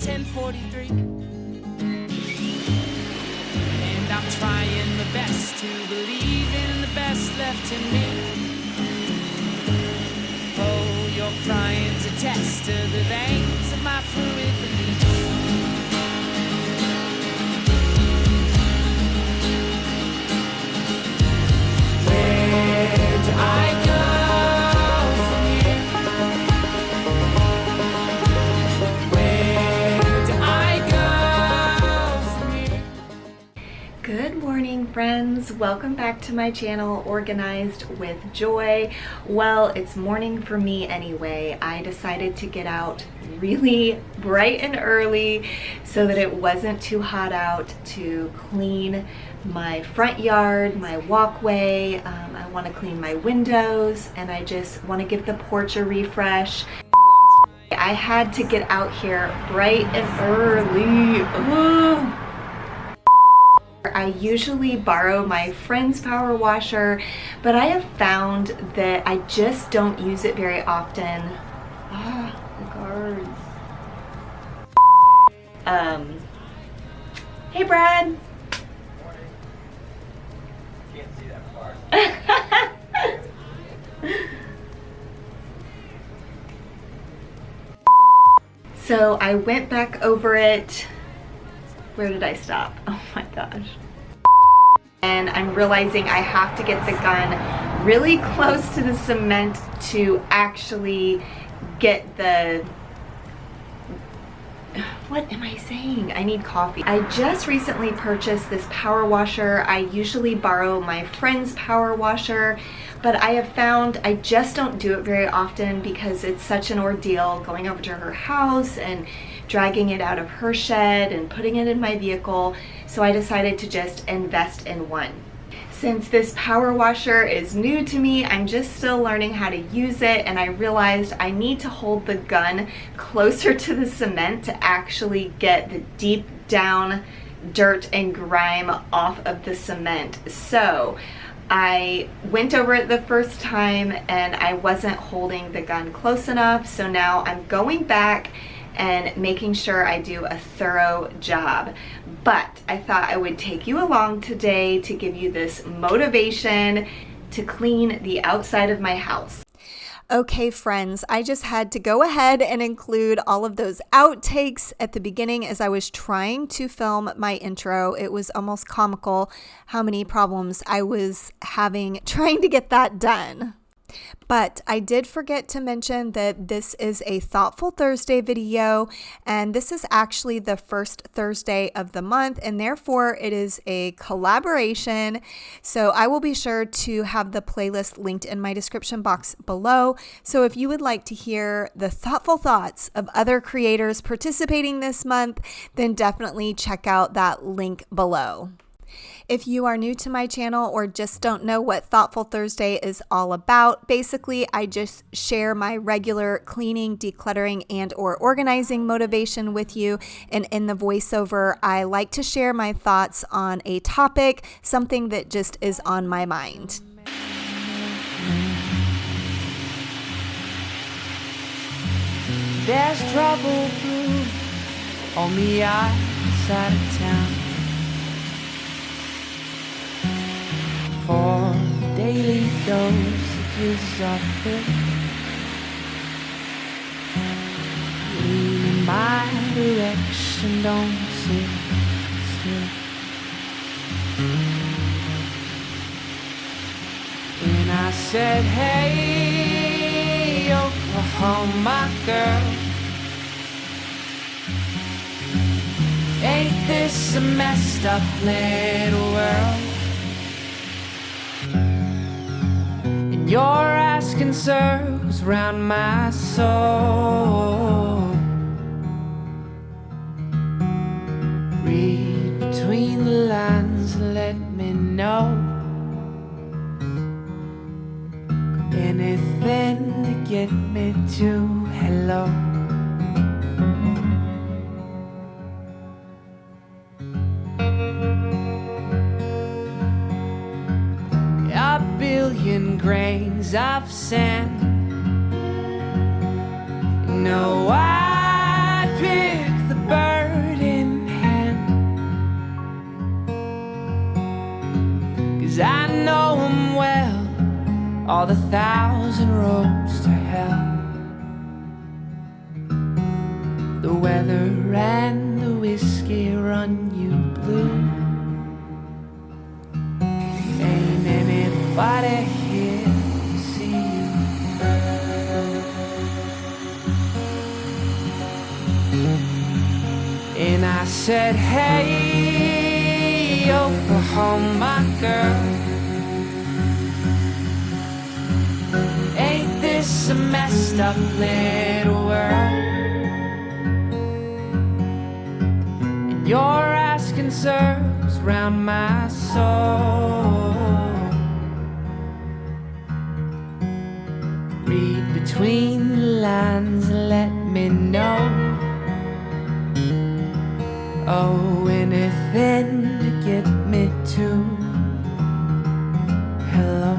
10:43, and I'm trying the best to believe in the best left in me. Oh, you're crying to test to the veins of my fluid belief. Where do I go from here? Where do I go from here? Good morning, friends. Welcome back to my channel, Organized with Joy. Well, it's morning for me anyway. I decided to get out really bright and early so that it wasn't too hot out to clean my front yard, my walkway. I want to clean my windows, and I just want to give the porch a refresh. I had to get out here bright and early. Ugh. I usually borrow my friend's power washer, but I have found that I just don't use it very often. Ah, the guards. Hey, Brad. Can't see that far. So I went back over it. Where did I stop? Oh my gosh. And I'm realizing I have to get the gun really close to the cement to actually get the... What am I saying? I need coffee. I just recently purchased this power washer. I usually borrow my friend's power washer, but I have found I just don't do it very often because it's such an ordeal going over to her house and dragging it out of her shed and putting it in my vehicle. So I decided to just invest in one. Since this power washer is new to me, I'm just still learning how to use it, and I realized I need to hold the gun closer to the cement to actually get the deep down dirt and grime off of the cement. So I went over it the first time and I wasn't holding the gun close enough, so now I'm going back and making sure I do a thorough job. But I thought I would take you along today to give you this motivation to clean the outside of my house. Okay, friends, I just had to go ahead and include all of those outtakes at the beginning as I was trying to film my intro. It was almost comical how many problems I was having trying to get that done. But I did forget to mention that this is a Thoughtful Thursday video, and this is actually the first Thursday of the month, and therefore it is a collaboration. So I will be sure to have the playlist linked in my description box below. So if you would like to hear the thoughtful thoughts of other creators participating this month, then definitely check out that link below. If you are new to my channel or just don't know what Thoughtful Thursday is all about, basically I just share my regular cleaning, decluttering, and or organizing motivation with you. And in the voiceover, I like to share my thoughts on a topic, something that just is on my mind. There's trouble brewing on the outside of town. For the daily dosages of it, lean in my direction, don't sit still. And I said, hey, Oklahoma girl, ain't this a messed up little world? You're asking circles round my soul. Read between the lines and let me know anything to get me to hello. A billion grains of sand. No, I pick the bird 'cause I know 'em well, all the 1,000 roads to hell. The weather and the whiskey run you blue. Ain't anybody here to see you. And I said, hey, Oklahoma girl, ain't this a messed up little world? And you're asking circles round my soul. Read between the lines and let me know. Oh, anything to get me to hello.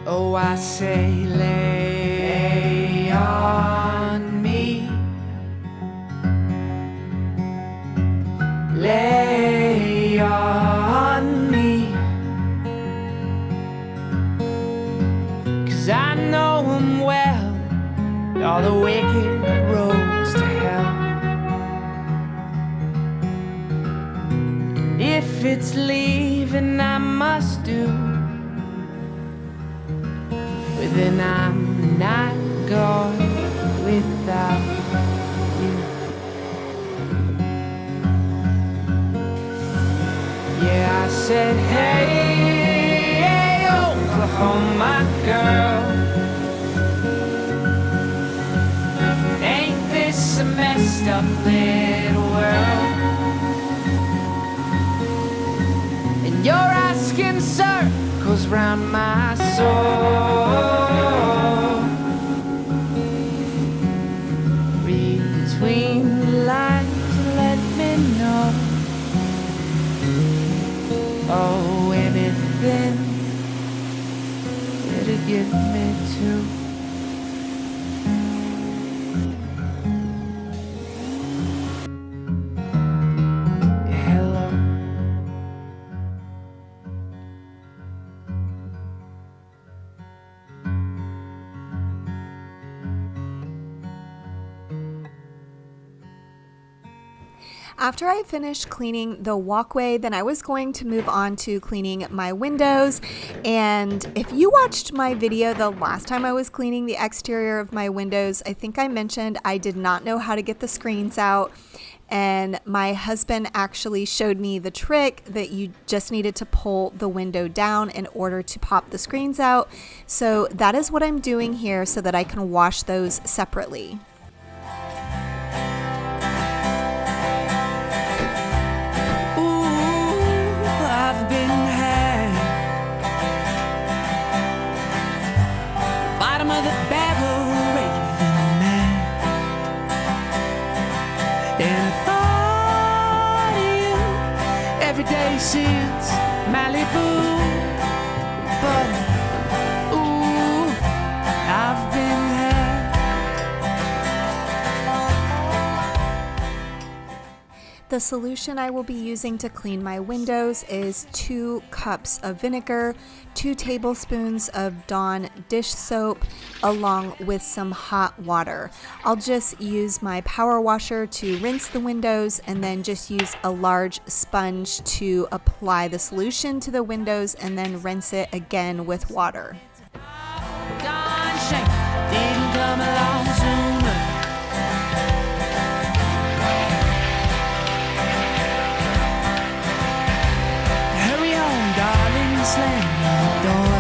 Oh, I say lay on me, lay on me, 'cause I know 'em well, all the wicked roads to hell. And if it's leaving I must do, well, then I'm not going without you. Yeah, I said, hey, hey, Oklahoma girl, it's a messed up little world. And you're asking circles round my soul. Read between the lines and let me know. Oh, anything it'll get me to After I finished cleaning the walkway, then I was going to move on to cleaning my windows. And if you watched my video the last time I was cleaning the exterior of my windows, I think I mentioned I did not know how to get the screens out. And my husband actually showed me the trick that you just needed to pull the window down in order to pop the screens out. So that is what I'm doing here so that I can wash those separately. Of the barrel, raving man, and I thought of you every day since Malibu, but ooh, I've been there. The solution I will be using to clean my windows is 2 cups of vinegar, 2 tablespoons of Dawn dish soap, along with some hot water. I'll just use my power washer to rinse the windows and then just use a large sponge to apply the solution to the windows and then rinse it again with water. Darn shame didn't come along sooner. Hurry on, darling, slam the door.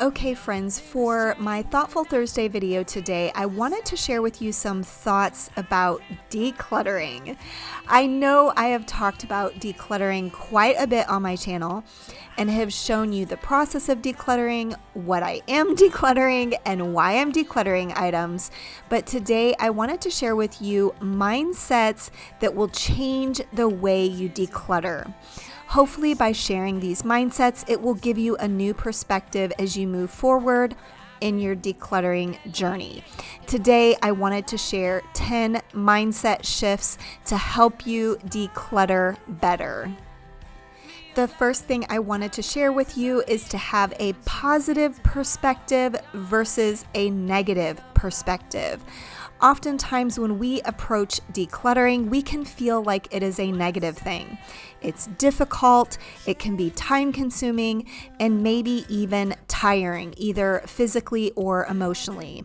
Okay friends, for my Thoughtful Thursday video today, I wanted to share with you some thoughts about decluttering. I know I have talked about decluttering quite a bit on my channel and have shown you the process of decluttering, what I am decluttering, and why I'm decluttering items. But today I wanted to share with you mindsets that will change the way you declutter. Hopefully by sharing these mindsets, it will give you a new perspective as you move forward in your decluttering journey. Today, I wanted to share 10 mindset shifts to help you declutter better. The first thing I wanted to share with you is to have a positive perspective versus a negative perspective. Oftentimes when we approach decluttering, we can feel like it is a negative thing. It's difficult, it can be time-consuming, and maybe even tiring, either physically or emotionally.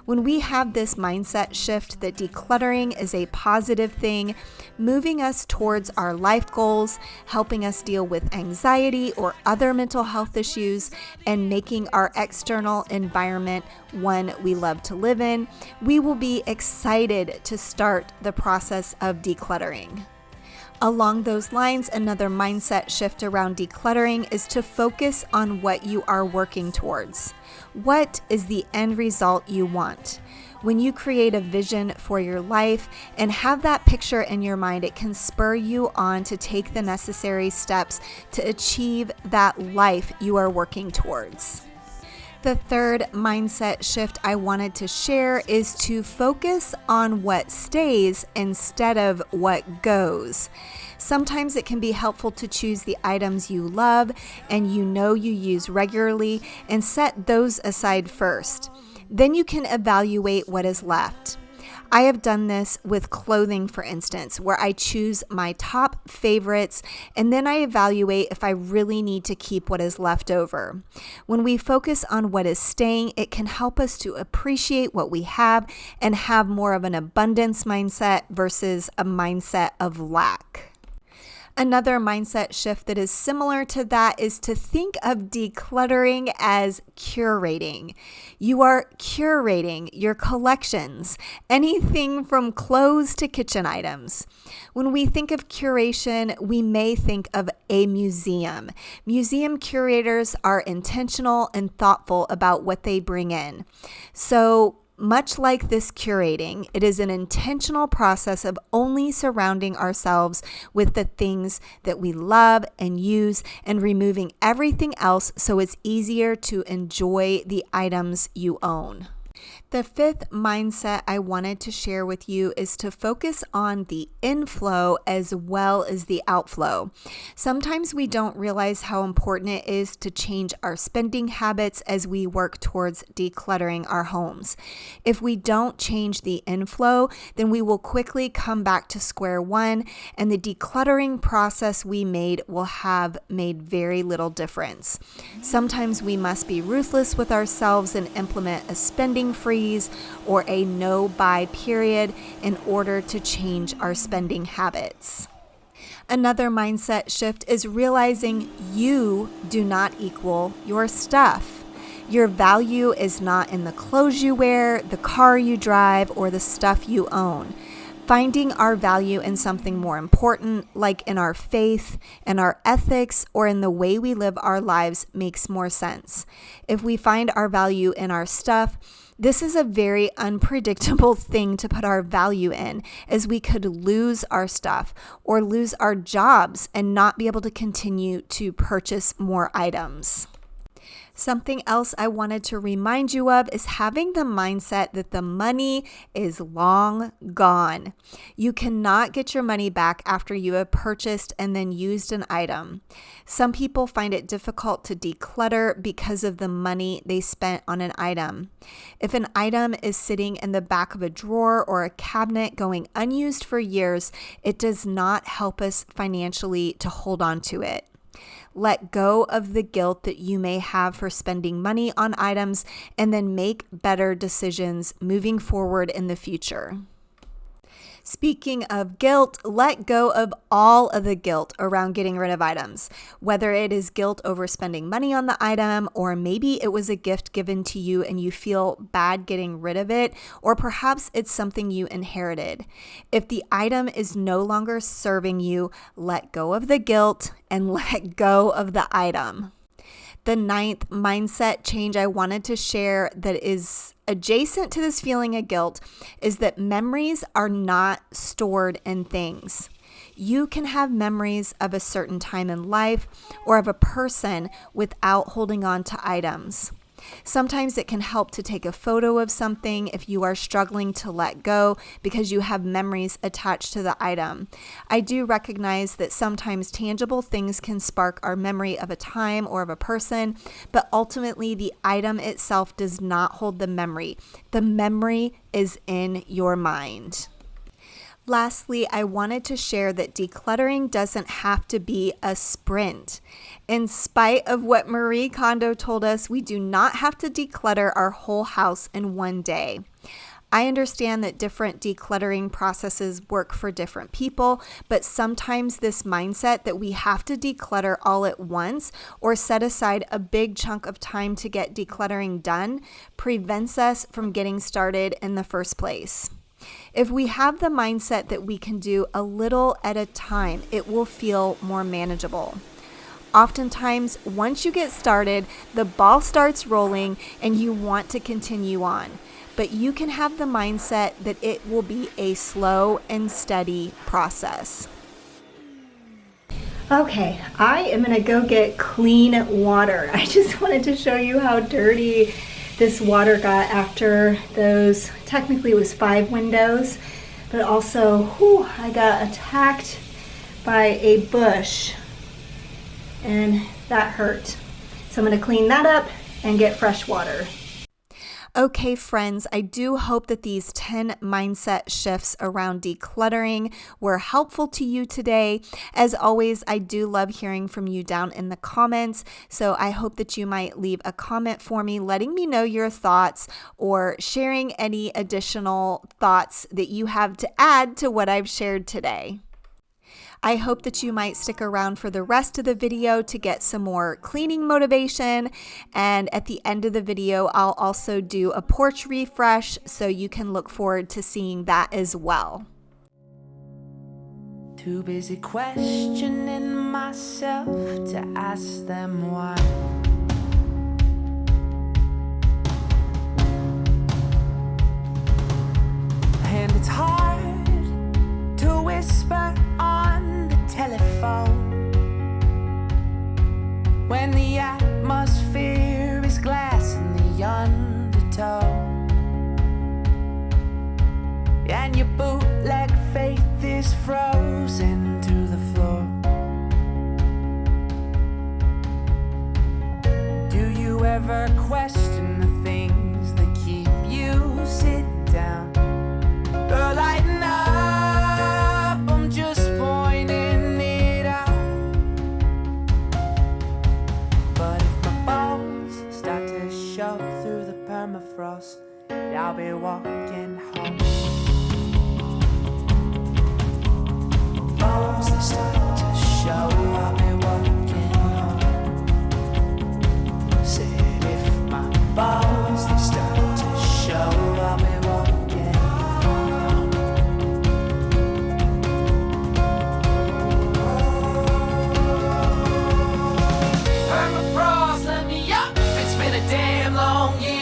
When we have this mindset shift that decluttering is a positive thing, moving us towards our life goals, helping us deal with anxiety or other mental health issues, and making our external environment one we love to live in, we will be excited to start the process of decluttering. Along those lines, another mindset shift around decluttering is to focus on what you are working towards. What is the end result you want? When you create a vision for your life and have that picture in your mind, it can spur you on to take the necessary steps to achieve that life you are working towards. The third mindset shift I wanted to share is to focus on what stays instead of what goes. Sometimes it can be helpful to choose the items you love and you know you use regularly and set those aside first. Then you can evaluate what is left. I have done this with clothing, for instance, where I choose my top favorites and then I evaluate if I really need to keep what is left over. When we focus on what is staying, it can help us to appreciate what we have and have more of an abundance mindset versus a mindset of lack. Another mindset shift that is similar to that is to think of decluttering as curating. You are curating your collections, anything from clothes to kitchen items. When we think of curation, we may think of a museum. Museum curators are intentional and thoughtful about what they bring in. So, much like this curating, it is an intentional process of only surrounding ourselves with the things that we love and use and removing everything else so it's easier to enjoy the items you own. The fifth mindset I wanted to share with you is to focus on the inflow as well as the outflow. Sometimes we don't realize how important it is to change our spending habits as we work towards decluttering our homes. If we don't change the inflow, then we will quickly come back to square one, and the decluttering process we made will have made very little difference. Sometimes we must be ruthless with ourselves and implement a spending freeze or a no-buy period in order to change our spending habits. Another mindset shift is realizing you do not equal your stuff. Your value is not in the clothes you wear, the car you drive, or the stuff you own. Finding our value in something more important, like in our faith, in our ethics, or in the way we live our lives, makes more sense. If we find our value in our stuff, this is a very unpredictable thing to put our value in, as we could lose our stuff or lose our jobs and not be able to continue to purchase more items. Something else I wanted to remind you of is having the mindset that the money is long gone. You cannot get your money back after you have purchased and then used an item. Some people find it difficult to declutter because of the money they spent on an item. If an item is sitting in the back of a drawer or a cabinet going unused for years, it does not help us financially to hold on to it. Let go of the guilt that you may have for spending money on items and then make better decisions moving forward in the future. Speaking of guilt, let go of all of the guilt around getting rid of items, whether it is guilt over spending money on the item, or maybe it was a gift given to you and you feel bad getting rid of it, or perhaps it's something you inherited. If the item is no longer serving you, let go of the guilt and let go of the item. The ninth mindset change I wanted to share that is adjacent to this feeling of guilt is that memories are not stored in things. You can have memories of a certain time in life or of a person without holding on to items. Sometimes it can help to take a photo of something if you are struggling to let go because you have memories attached to the item. I do recognize that sometimes tangible things can spark our memory of a time or of a person, but ultimately the item itself does not hold the memory. The memory is in your mind. Lastly, I wanted to share that decluttering doesn't have to be a sprint. In spite of what Marie Kondo told us, we do not have to declutter our whole house in one day. I understand that different decluttering processes work for different people, but sometimes this mindset that we have to declutter all at once or set aside a big chunk of time to get decluttering done prevents us from getting started in the first place. If we have the mindset that we can do a little at a time, it will feel more manageable. Oftentimes, once you get started, the ball starts rolling and you want to continue on. But you can have the mindset that it will be a slow and steady process. Okay, I am going to go get clean water. I just wanted to show you how dirty this water got after those, technically it was 5 windows, but also, I got attacked by a bush and that hurt. So I'm gonna clean that up and get fresh water. Okay, friends, I do hope that these 10 mindset shifts around decluttering were helpful to you today. As always, I do love hearing from you down in the comments, so I hope that you might leave a comment for me letting me know your thoughts or sharing any additional thoughts that you have to add to what I've shared today. I hope that you might stick around for the rest of the video to get some more cleaning motivation. And at the end of the video, I'll also do a porch refresh, so you can look forward to seeing that as well. Too busy questioning myself to ask them why. And it's hard to whisper on the telephone when the atmosphere is glass in the undertow, and your bootleg faith is frozen to the floor. Do you ever question the things that keep you sitting down? Or lighten up, I'm just pointing it out. But if my bones start to show through the permafrost, I'll be walking home. Bones that start to show, I'll be walking home. Said if my bones they start to show, I'll be walking home. Permafrost, let me up, it's been a damn long year.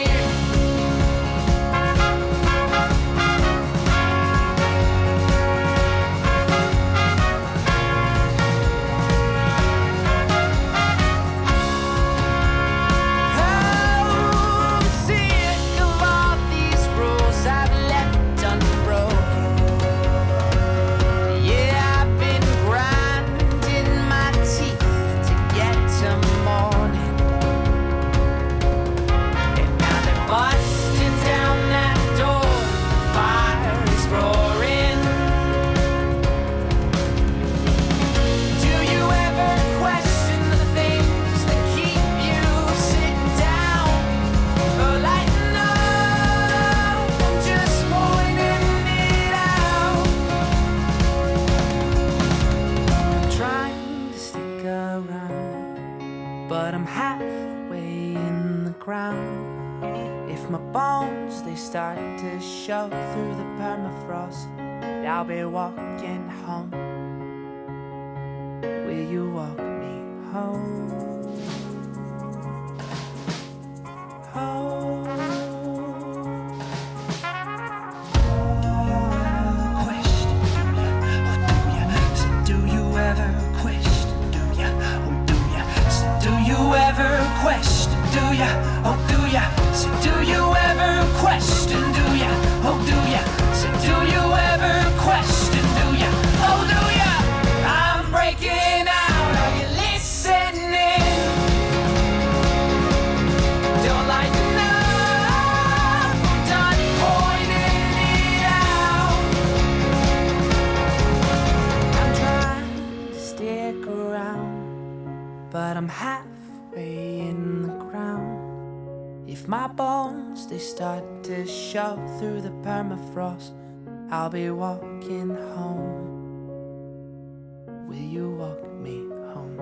But I'm halfway in the ground. If my bones they start to show through the permafrost, I'll be walking home. Will you walk me home? Home. Question, do ya? So do you ever question, do ya? Oh, do ya? So do you ever question, do ya? Oh, do ya? but I'm halfway in the ground. If my bones, they start to show through the permafrost, I'll be walking home. Will you walk me home?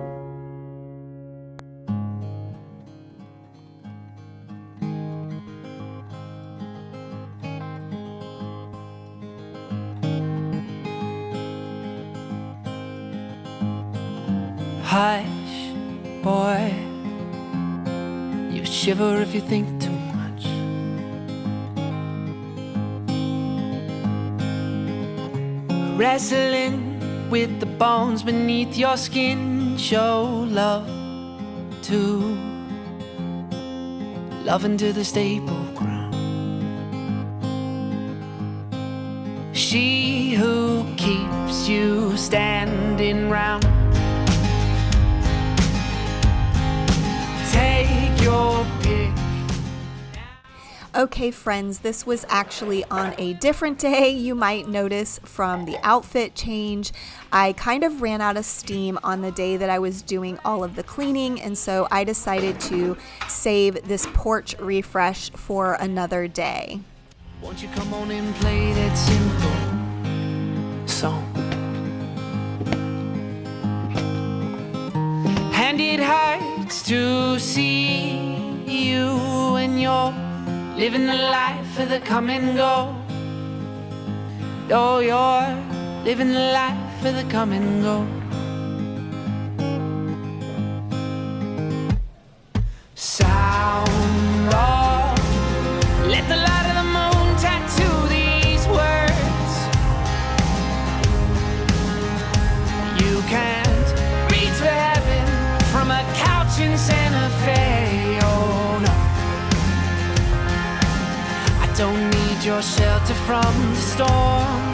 Hush, boy, you shiver if you think too much. Wrestling with the bones beneath your skin, show love to love into the stable ground. She who keeps you standing round. Take your pick. Okay friends, this was actually on a different day. You might notice from the outfit change, I kind of ran out of steam on the day that I was doing all of the cleaning, and so I decided to save this porch refresh for another day. Won't you come on and play that simple song? And it hurts to see you when you're living the life of the come and go. Oh, you're living the life of the come and go. Sound off. Let the light of the moon tattoo these words. You can't reach for heaven from a couch in Santa Fe. Oh no, I don't need your shelter from the storm.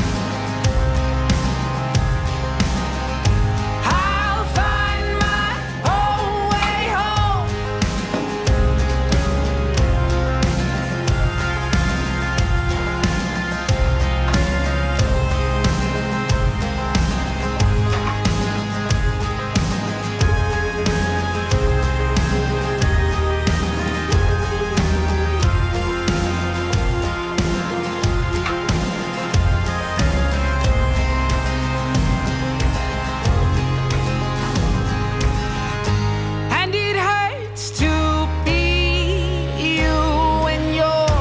I'll find my own way home. And it hurts to be you when you're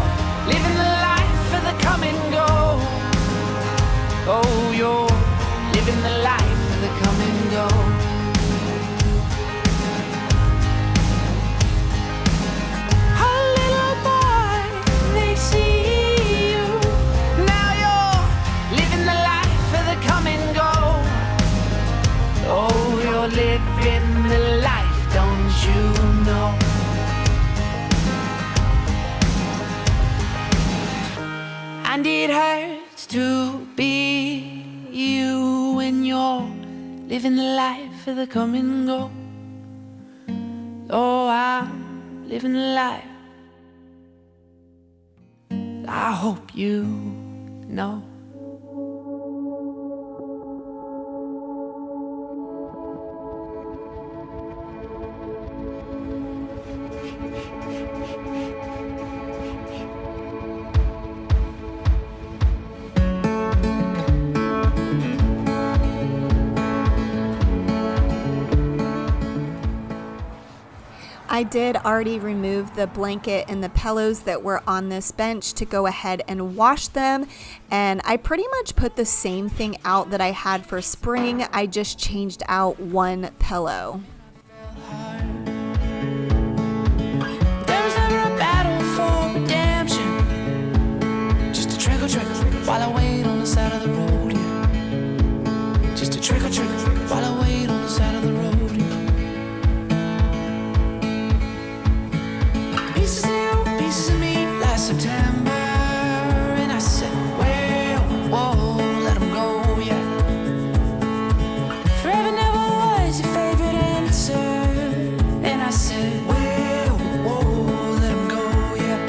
living the life of the come and go. Oh, you're living the life of the come and go. A little boy, they see you. Now you're living the life of the come and go. Oh, you're living the life, don't you know? And it hurts to be you when you're living the life of the come and go. Oh, I'm living the life. I hope you know. I did already remove the blanket and the pillows that were on this bench to go ahead and wash them, and I pretty much put the same thing out that I had for spring. I just changed out one pillow. There was never a battle for redemption. Just a trickle, trickle, while I wait on the side of the road, yeah. Just a trickle, trickle, while I wait on the side of the road, yeah. Pieces of you, pieces of me, last September. And I said, well, whoa, let 'em go, yeah. Forever never was your favorite answer. And I said, well, whoa, let 'em go, yeah.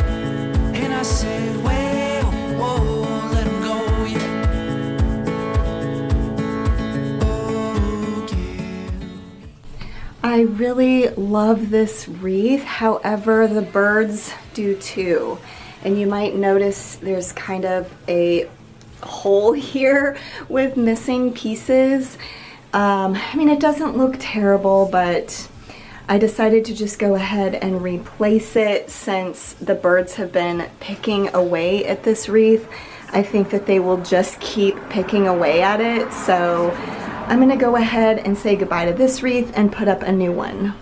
And I said, well, whoa, let 'em go, I really love this wreath. However, the birds do too. And you might notice there's kind of a hole here with missing pieces. I mean, it doesn't look terrible, but I decided to just go ahead and replace it since the birds have been picking away at this wreath. I think that they will just keep picking away at it, so I'm gonna go ahead and say goodbye to this wreath and put up a new one.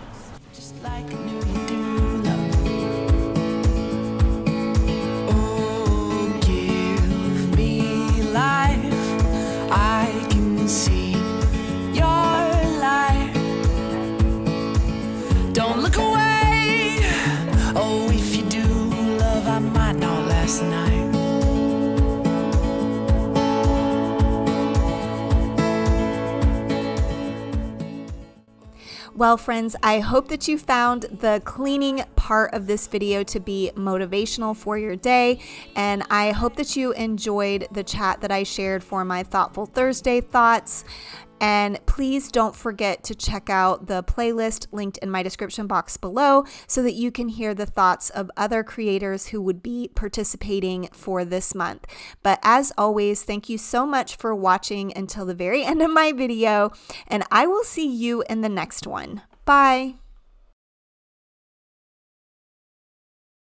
Just like I knew you do, love. Oh, give me life. I can see your light. Don't look away. Oh, if you do, love, I might not last the night. Well, friends, I hope that you found the cleaning part of this video to be motivational for your day, and I hope that you enjoyed the chat that I shared for my Thoughtful Thursday thoughts. And please don't forget to check out the playlist linked in my description box below so that you can hear the thoughts of other creators who would be participating for this month. But as always, thank you so much for watching until the very end of my video, and I will see you in the next one. Bye.